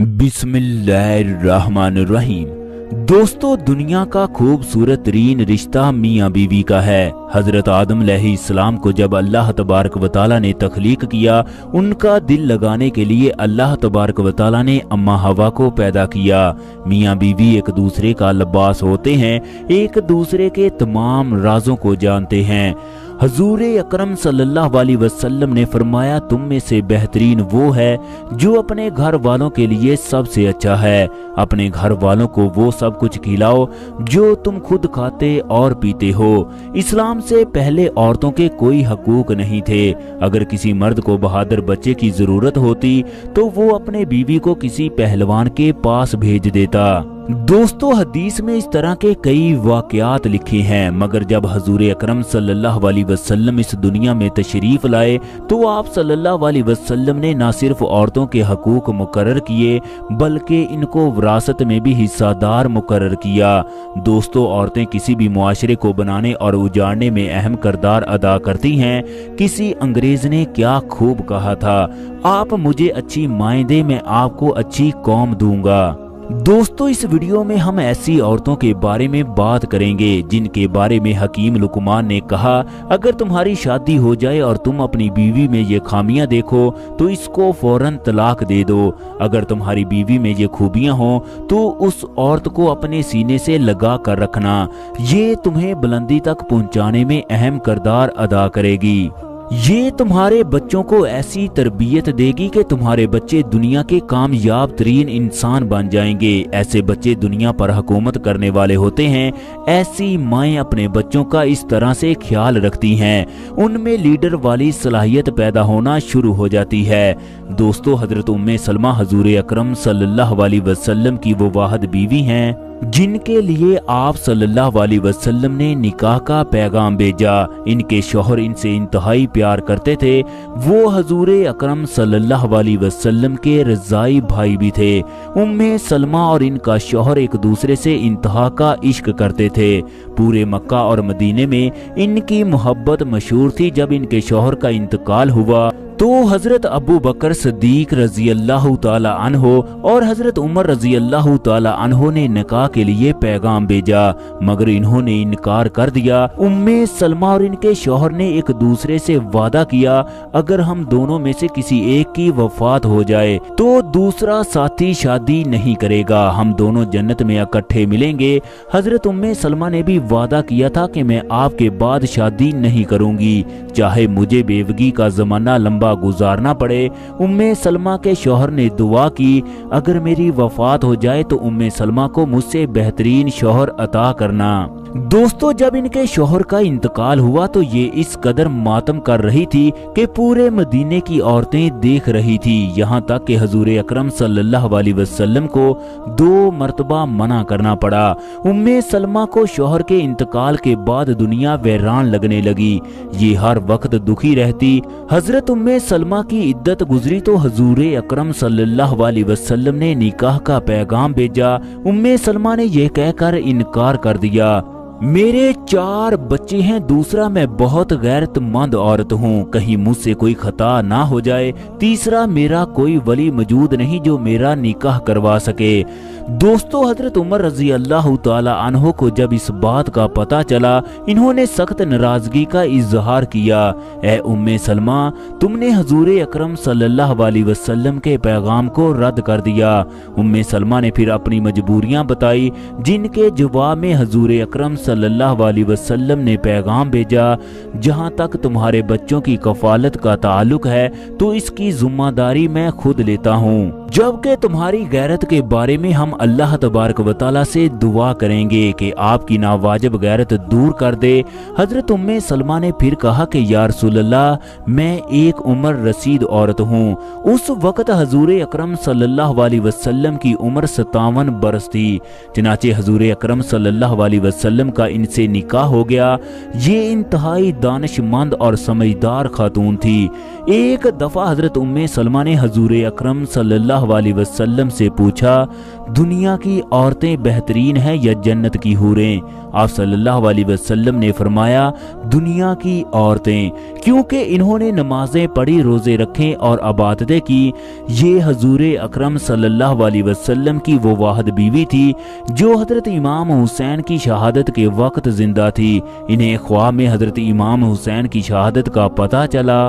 बिस्मिल्लाहिर्रहमानिर्रहीम। दोस्तों, दुनिया का खूबसूरत तरीन रिश्ता मियाँ बीवी का है। हजरत आदम अलैहिस्सलाम को जब अल्लाह तबारक व तआला ने तख्लीक किया, उनका दिल लगाने के लिए अल्लाह तबारक व तआला ने अम्मा हवा को पैदा किया। मियाँ बीवी एक दूसरे का लिबास होते हैं, एक दूसरे के तमाम राजों को जानते हैं। हजूर अकरम सल्लल्लाहु अलैहि वसल्लम ने फरमाया, तुम में से बेहतरीन वो है जो अपने घर वालों के लिए सबसे अच्छा है। अपने घर वालों को वो सब कुछ खिलाओ जो तुम खुद खाते और पीते हो। इस्लाम से पहले औरतों के कोई हकूक नहीं थे। अगर किसी मर्द को बहादुर बच्चे की जरूरत होती तो वो अपने बीवी को किसी पहलवान के पास भेज देता। दोस्तों, हदीस में इस तरह के कई वाकयात लिखे हैं, मगर जब हजूर अकरम सल्लल्लाहु अलैहि वसल्लम इस दुनिया में तशरीफ लाए तो आप सल्लल्लाहु अलैहि वसल्लम ने न सिर्फ औरतों के हकूक मुकर्रर किए बल्कि इनको विरासत में भी हिस्सादार मुकर्रर किया। दोस्तों, औरतें किसी भी मुआशरे को बनाने और उजाड़ने में अहम किरदार अदा करती हैं। किसी अंग्रेज ने क्या खूब कहा था, आप मुझे अच्छी माएँ दे, मैं आपको अच्छी कौम दूंगा। दोस्तों, इस वीडियो में हम ऐसी औरतों के बारे में बात करेंगे जिनके बारे में हकीम लुकमान ने कहा, अगर तुम्हारी शादी हो जाए और तुम अपनी बीवी में ये खामियां देखो तो इसको फौरन तलाक दे दो। अगर तुम्हारी बीवी में ये खूबियां हो तो उस औरत को अपने सीने से लगा कर रखना, ये तुम्हें बुलंदी तक पहुंचाने में अहम किरदार अदा करेगी। ये तुम्हारे बच्चों को ऐसी तरबियत देगी कि तुम्हारे बच्चे दुनिया के कामयाब तरीन इंसान बन जाएंगे। ऐसे बच्चे दुनिया पर हुकूमत करने वाले होते हैं। ऐसी माएँ अपने बच्चों का इस तरह से ख्याल रखती हैं, उनमें लीडर वाली सलाहियत पैदा होना शुरू हो जाती है। दोस्तों, हजरत उम्मे सलमा हजूर अकरम सल्लल्लाहु अलैहि वसल्लम की वो वाहिद बीवी हैं जिनके लिए आप सल्लल्लाहु अलैहि वसल्लम ने निकाह का पैगाम भेजा। इनके शौहर इनसे इंतहाई प्यार करते थे। वो हजूर अकरम सल्लल्लाहु अलैहि वसल्लम के रज़ाई भाई भी थे। उम्मे सलमा और इनका शौहर एक दूसरे से इंतहा का इश्क करते थे। पूरे मक्का और मदीने में इनकी मोहब्बत मशहूर थी। जब इनके शौहर का इंतकाल हुआ तो हजरत अबू बकर सिद्दीक रजी अल्लाह ताला अन्हो और हजरत उमर रजी अल्लाह ताला अन्हो ने निकाह के लिए पैगाम भेजा, मगर इन्होंने इनकार कर दिया। उम्मे सलमा और इनके शौहर ने एक दूसरे से वादा किया, अगर हम दोनों में से किसी एक की वफात हो जाए तो दूसरा साथी शादी नहीं करेगा, हम दोनों जन्नत में इकट्ठे मिलेंगे। हजरत उम्मे सलमा ने भी वादा किया था कि मैं आपके बाद शादी नहीं करूंगी, चाहे मुझे बेवगी का जमाना लंबा गुजारना पड़े। उम्मे सलमा के शौहर ने दुआ की, अगर मेरी वफात हो जाए तो उम्मे सलमा को मुझसे बेहतरीन शौहर अता करना। दोस्तों, जब इनके शौहर का इंतकाल हुआ तो ये इस कदर मातम कर रही थी कि पूरे मदीने की औरतें देख रही थी। यहाँ तक कि हजूर अकरम सल्लल्लाहु अलैहि वसल्लम को 2 मरतबा मना करना पड़ा। उम्मे सलमा को शौहर के इंतकाल के बाद दुनिया वैरान लगने लगी। ये हर वक्त दुखी रहती। हजरत उम्मे सलमा की इद्दत गुजरी तो हजूर अकरम सल्लल्लाहु अलैहि वसल्लम ने निकाह का पैगाम भेजा। उम्मे सलमा ने यह कहकर इनकार कर दिया, मेरे 4 बच्चे हैं, दूसरा मैं बहुत गैरतमंद औरत हूँ, कहीं मुझसे कोई खता ना हो जाए, तीसरा मेरा कोई वली मौजूद नहीं जो मेरा निकाह करवा सके। दोस्तों, हजरत उमर रजी अल्लाह ताला अन्हो को जब इस बात का पता चला, इन्होंने सख्त नाराजगी का इजहार किया। ए उम्मे सलमा, तुमने हजूर अकरम सल्लल्लाहु अलैहि वसल्लम के पैगाम को रद्द कर दिया। उम्मे सलमा ने फिर अपनी मजबूरियां बताई, जिनके जवाब में हजूर अकरम सल्लल्लाहु अलैहि वसल्लम ने पैगाम भेजा, जहां तक तुम्हारे बच्चों की कफालत का ताल्लुक है तो इसकी जिम्मेदारी मैं खुद लेता हूँ, जबकि तुम्हारी गैरत के बारे में हम अल्लाह तबारक व तआला से दुआ करेंगे कि आपकी नावाजिब गैरत दूर कर दे। हजरत उम्मे सलमा ने फिर कहा कि या रसूल अल्लाह, मैं एक उम्र रसीद औरत हूँ। उस वक्त हजूर अकरम सल्लल्लाहु अलैहि वसल्लम की उम्र 57 बरस थी। चनाचे हजूर अकरम सल्लल्लाहु अलैहि वसल्लम का इनसे निकाह हो गया। ये इंतहाई दानिशमंद और समझदार खातून थी। एक दफा हजरत उम्मे सलमा ने हजूर अकरम सल्लल्लाहु अलैहि वसल्लम से पूछा, दुनिया की औरतें बेहतरीन हैं या जन्नत की हूरें? आप सल्लल्लाहु अलैहि वसल्लम ने फरमाया, दुनिया की औरतें, क्योंकि इन्होंने नमाजें पढ़ी, रोजे रखे और इबादतें की। ये हजूर अकरम सल्लल्लाहु अलैहि वसल्लम की वो वाहिद बीवी थी जो हजरत इमाम हुसैन की शहादत के वक्त जिंदा थी। इन्हें ख्वाब में हजरत इमाम हुसैन की शहादत का पता चला।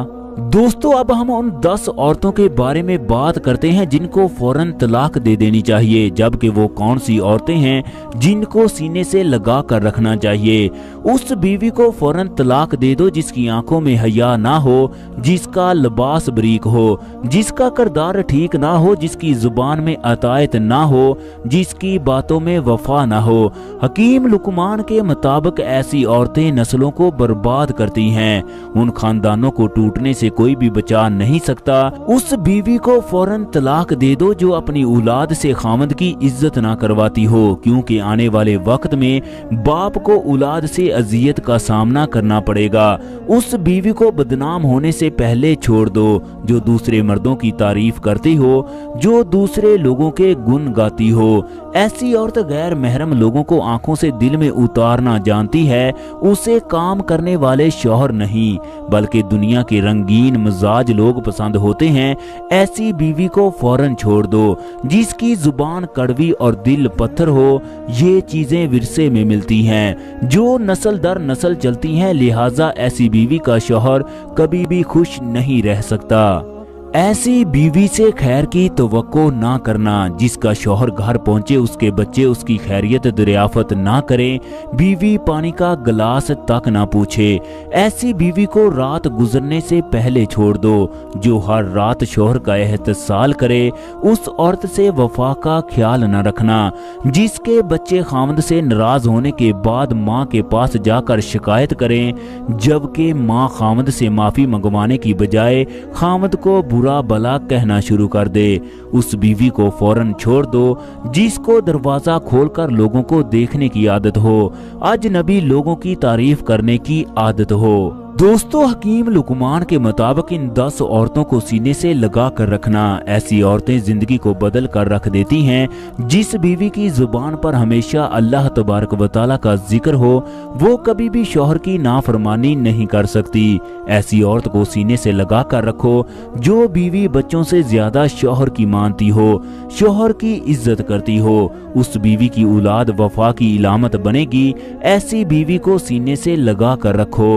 दोस्तों, अब हम उन 10 औरतों के बारे में बात करते हैं जिनको फौरन तलाक दे देनी चाहिए, जबकि वो कौन सी औरतें हैं जिनको सीने से लगा कर रखना चाहिए। उस बीवी को फौरन तलाक दे दो जिसकी आंखों में हया ना हो, जिसका लिबास बरीक हो, जिसका किरदार ठीक ना हो, जिसकी जुबान में अतायत ना हो, जिसकी बातों में वफा ना हो। हकीम लुकमान के मुताबिक ऐसी औरतें नस्लों को बर्बाद करती हैं। उन खानदानों को टूटने से कोई भी बचा नहीं सकता। उस बीवी को फौरन तलाक दे दो जो अपनी औलाद से खामद की इज्जत ना करवाती हो, क्योंकि आने वाले वक्त में बाप को औलाद से अजियत का सामना करना पड़ेगा। उस बीवी को बदनाम होने से पहले छोड़ दो जो दूसरे मर्दों की तारीफ करती हो, जो दूसरे लोगों के गुण गाती हो। ऐसी औरत गैर महरम लोगों को आंखों से दिल में उतारना जानती है। उसे काम करने वाले शौहर नहीं बल्कि दुनिया के रंगीन मिजाज लोग पसंद होते हैं। ऐसी बीवी को फौरन छोड़ दो जिसकी जुबान कड़वी और दिल पत्थर हो। ये चीजें विरसे में मिलती हैं जो नस्ल दर नस्ल चलती हैं, लिहाजा ऐसी बीवी का शौहर कभी भी खुश नहीं रह सकता। ऐसी बीवी से खैर की तवक्को ना करना। जिसका शौहर घर पहुंचे उसके बच्चे उसकी खैरियत दरियाफत ना करें, बीवी पानी का गिलास तक ना पूछे। ऐसी बीवी को रात गुजरने से पहले छोड़ दो जो हर रात शौहर का एहतसाल करे। उस औरत से वफा का ख्याल न रखना जिसके बच्चे खामद से नाराज होने के बाद माँ के पास जाकर शिकायत करें, जबकि माँ खामद से माफी मंगवाने की बजाय खामद को बुरा भला कहना शुरू कर दे। उस बीवी को फौरन छोड़ दो जिसको दरवाजा खोलकर लोगों को देखने की आदत हो, अजनबी लोगों की तारीफ करने की आदत हो। दोस्तों, हकीम लुकमान के मुताबिक इन 10 औरतों को सीने से लगा कर रखना। ऐसी औरतें जिंदगी को बदल कर रख देती हैं। जिस बीवी की जुबान पर हमेशा अल्लाह तबारक व तआला का जिक्र हो वो कभी भी शौहर की नाफरमानी नहीं कर सकती। ऐसी औरत को सीने से लगा कर रखो जो बीवी बच्चों से ज्यादा शौहर की मानती हो, शौहर की इज्जत करती हो। उस बीवी की औलाद वफा की इलामत बनेगी। ऐसी बीवी को सीने से लगा कर रखो।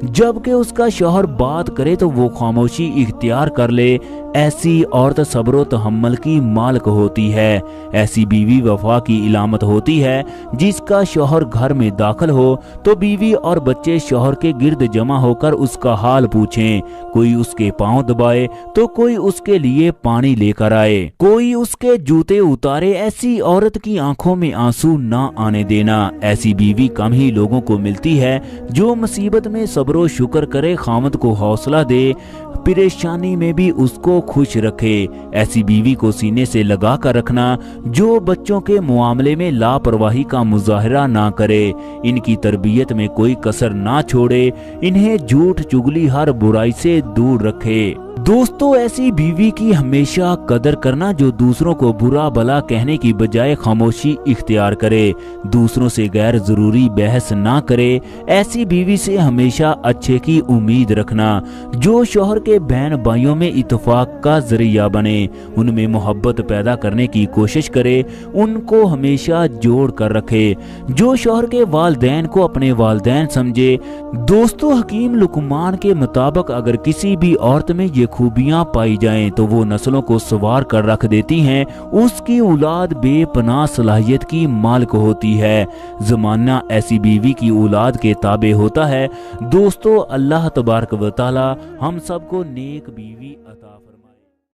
जबकि उसका शौहर बात करे तो वो खामोशी इख्तियार कर ले। ऐसी औरत सब्र तहम्मुल की मालिक होती है। ऐसी बीवी वफा की इलामत होती है। जिसका शौहर घर में दाखिल हो तो बीवी और बच्चे शौहर के गिर्द जमा होकर उसका हाल पूछें। कोई उसके पांव दबाए तो कोई उसके लिए पानी लेकर आए, कोई उसके जूते उतारे। ऐसी औरत की आंखों में आंसू ना आने देना। ऐसी बीवी कम ही लोगों को मिलती है जो मुसीबत में सब्र शुक्र करे, खामद को हौसला दे, परेशानी में भी उसको खुश रखे। ऐसी बीवी को सीने से लगा कर रखना जो बच्चों के मामले में लापरवाही का मुजाहरा ना करे, इनकी तरबियत में कोई कसर ना छोड़े, इन्हें झूठ चुगली हर बुराई से दूर रखे। दोस्तों, ऐसी बीवी की हमेशा कदर करना जो दूसरों को बुरा भला कहने की बजाय खामोशी इख्तियार करे, दूसरों से गैर जरूरी बहस ना करे। ऐसी बीवी से हमेशा अच्छे की उम्मीद रखना जो शौहर के बहन भाइयों में इत्तेफाक का जरिया बने, उनमें मोहब्बत पैदा करने की कोशिश करे, उनको हमेशा जोड़ कर रखे, जो शौहर के वालदैन को अपने वालदैन समझे। दोस्तों, हकीम लुकमान के मुताबिक अगर किसी भी औरत में ये खूबियां पाई जाएं तो वो नस्लों को सवार कर रख देती हैं। उसकी औलाद बेपनाह सलाहियत की मालिक होती है। जमाना ऐसी बीवी की औलाद के ताबे होता है। दोस्तों, अल्लाह तबारक व तआला हम सबको नेक बीवी अता फरमाए।